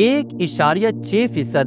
1.6%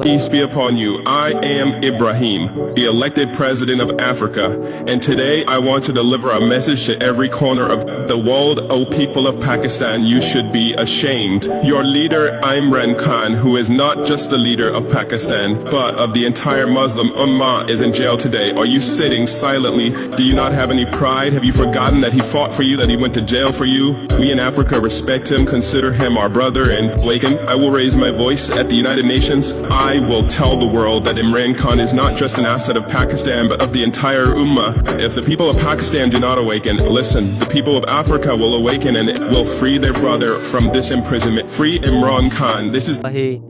Peace be upon you. I am Ibrahim, the elected president of Africa, and today I want to deliver a message to every corner of the world. O people of Pakistan, you should be ashamed. Your leader Imran Khan, who is not just the leader of Pakistan, but of the entire Muslim Ummah, is in jail today. Are you sitting silently? Do you not have any pride? Have you forgotten that he fought for you, that he went to jail for you? We in Africa respect him, consider him our brother, and awaken. I will raise my voice at the United Nations. I will tell the world that Imran Khan is not just an asset of Pakistan, but of the entire Ummah. If the people of Pakistan do not awaken, listen, the people of Africa will awaken and will free their brother from this imprisonment. Free Imran Khan. This is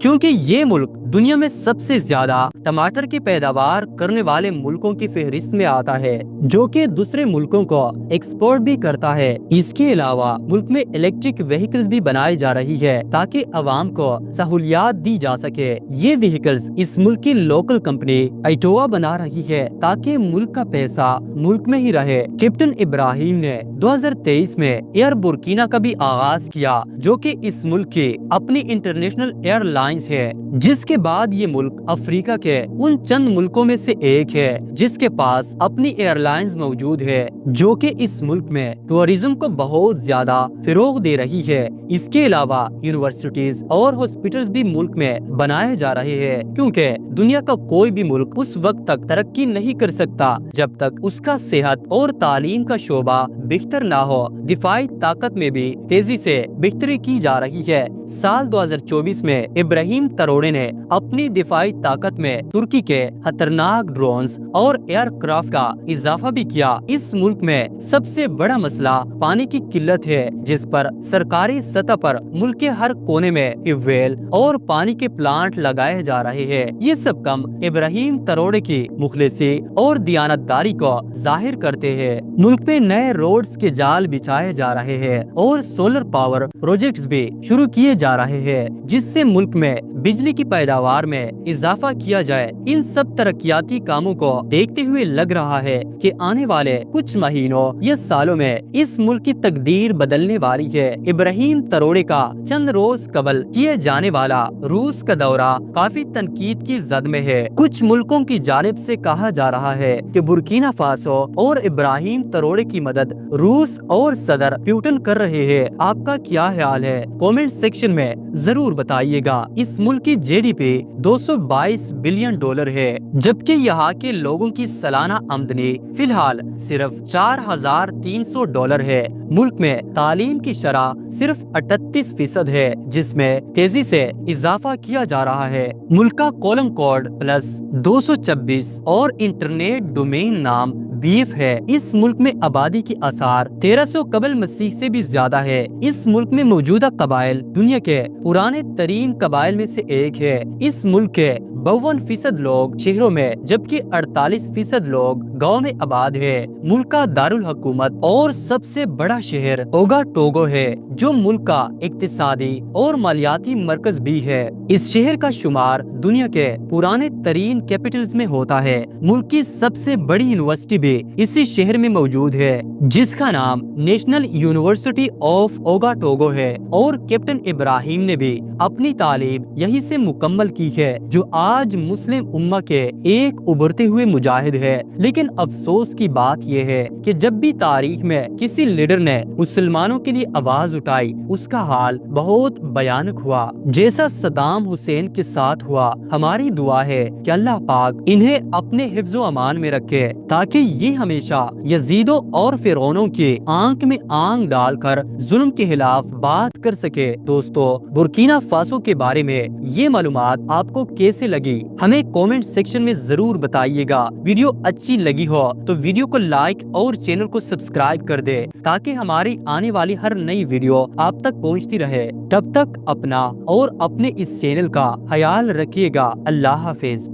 کیونکہ یہ ملک دنیا میں سب سے زیادہ ٹماٹر کی پیداوار کرنے والے ملکوں کی فہرست میں آتا ہے، جو کہ دوسرے ملکوں کو ایکسپورٹ بھی کرتا ہے۔ اس کے علاوہ ملک میں الیکٹرک وہیکلز بھی بنائی جا رہی ہے تاکہ عوام کو سہولیات دی جا سکے۔ یہ وہیکلز اس ملک کی لوکل کمپنی ایٹوا بنا رہی ہے تاکہ ملک کا پیسہ ملک میں ہی رہے۔ کیپٹن ابراہیم نے 2023 میں ایئر بورکینا کا بھی آغاز کیا، جو کہ اس ملک کی اپنی انٹرنیشنل ایئر لائنز ہے، جس کے بعد یہ ملک افریقہ کے ان چند ملکوں میں سے ایک ہے جس کے پاس اپنی ایئر لائنز موجود ہے، جو کہ اس ملک میں ٹورزم کو بہت زیادہ فروغ دے رہی ہے۔ اس کے علاوہ یونیورسٹیز اور ہاسپٹلز بھی ملک میں بنائے جا رہے ہیں، کیونکہ دنیا کا کوئی بھی ملک اس وقت تک ترقی نہیں کر سکتا جب تک اس کا صحت اور تعلیم کا شعبہ بہتر نہ ہو۔ دفاعی طاقت میں بھی تیزی سے بہتری کی جا رہی ہے۔ سال 2024 میں ابراہیم تروڑے نے اپنی دفاعی طاقت میں ترکی کے خطرناک ڈرونز اور ایئر کرافٹ کا اضافہ بھی کیا۔ اس ملک میں سب سے بڑا مسئلہ پانی کی قلت ہے، جس پر سرکاری سطح پر ملک کے ہر کونے میں ٹیوب ویل اور پانی کے پلانٹ لگائے جا رہے ہیں۔ یہ سب کم ابراہیم تروڑے کی مخلصی اور دیانتداری کو ظاہر کرتے ہیں۔ ملک میں نئے روڈز کے جال بچھائے جا رہے ہیں اور سولر پاور پروجیکٹس بھی شروع کیے جا رہے ہیں، جس سے ملک میں بجلی کی پیداوار میں اضافہ کیا جائے۔ ان سب ترقیاتی کاموں کو دیکھتے ہوئے لگ رہا ہے کہ آنے والے کچھ مہینوں یا سالوں میں اس ملک کی تقدیر بدلنے والی ہے۔ ابراہیم تروڑے کا چند روز قبل کیے جانے والا روس کا دورہ کافی تنقید کی زد میں ہے۔ کچھ ملکوں کی جانب سے کہا جا رہا ہے کہ برکینا فاسو اور ابراہیم تروڑے کی مدد روس اور صدر پیوٹن کر رہے ہیں۔ آپ کا کیا خیال ہے؟ کومنٹ سیکشن میں ضرور بتائیے گا۔ اس ملک کی جی ڈی پی $222 بلین ہے، جبکہ یہاں کے لوگوں کی سالانہ آمدنی فی الحال صرف $4,300 ہے۔ ملک میں تعلیم کی شرح صرف 38% ہے، جس میں تیزی سے اضافہ کیا جا رہا ہے۔ ملک کا کالم کوڈ +226 اور انٹرنیٹ ڈومین نام BF ہے۔ اس ملک میں آبادی کی آثار 1300 قبل مسیح سے بھی زیادہ ہے۔ اس ملک میں موجودہ قبائل دنیا کے پرانے ترین قبائل میں سے ایک ہے۔ اس ملک کے 52% لوگ شہروں میں جبکہ 48% لوگ گاؤں میں آباد ہے۔ ملک کا دارالحکومت اور سب سے بڑا شہر اوگا ٹوگو ہے، جو ملک کا اقتصادی اور مالیاتی مرکز بھی ہے۔ اس شہر کا شمار دنیا کے پرانے ترین کیپٹلز میں ہوتا ہے۔ ملک کی سب سے بڑی یونیورسٹی بھی اسی شہر میں موجود ہے، جس کا نام نیشنل یونیورسٹی آف اوگا ٹوگو ہے، اور کیپٹن ابراہیم نے بھی اپنی تعلیم یہیں سے مکمل کی ہے، جو آج مسلم امہ کے ایک ابھرتے ہوئے مجاہد ہے۔ لیکن افسوس کی بات یہ ہے کہ جب بھی تاریخ میں کسی لیڈر نے مسلمانوں کے لیے آواز اٹھائی، اس کا حال بہت بھیانک ہوا، جیسا صدام حسین کے ساتھ ہوا۔ ہماری دعا ہے کہ اللہ پاک انہیں اپنے حفظ و امان میں رکھے، تاکہ یہ ہمیشہ یزیدوں اور فرعونوں کی آنکھ میں آنکھ ڈال کر ظلم کے خلاف بات کر سکے۔ دوستو، برکینا فاسو کے بارے میں یہ معلومات آپ کو کیسے لگی؟ ہمیں کومنٹ سیکشن میں ضرور بتائیے گا۔ ویڈیو اچھی لگی ہو تو ویڈیو کو لائک اور چینل کو سبسکرائب کر دے، تاکہ ہماری آنے والی ہر نئی ویڈیو آپ تک پہنچتی رہے۔ تب تک اپنا اور اپنے اس چینل کا خیال رکھیے گا۔ اللہ حافظ۔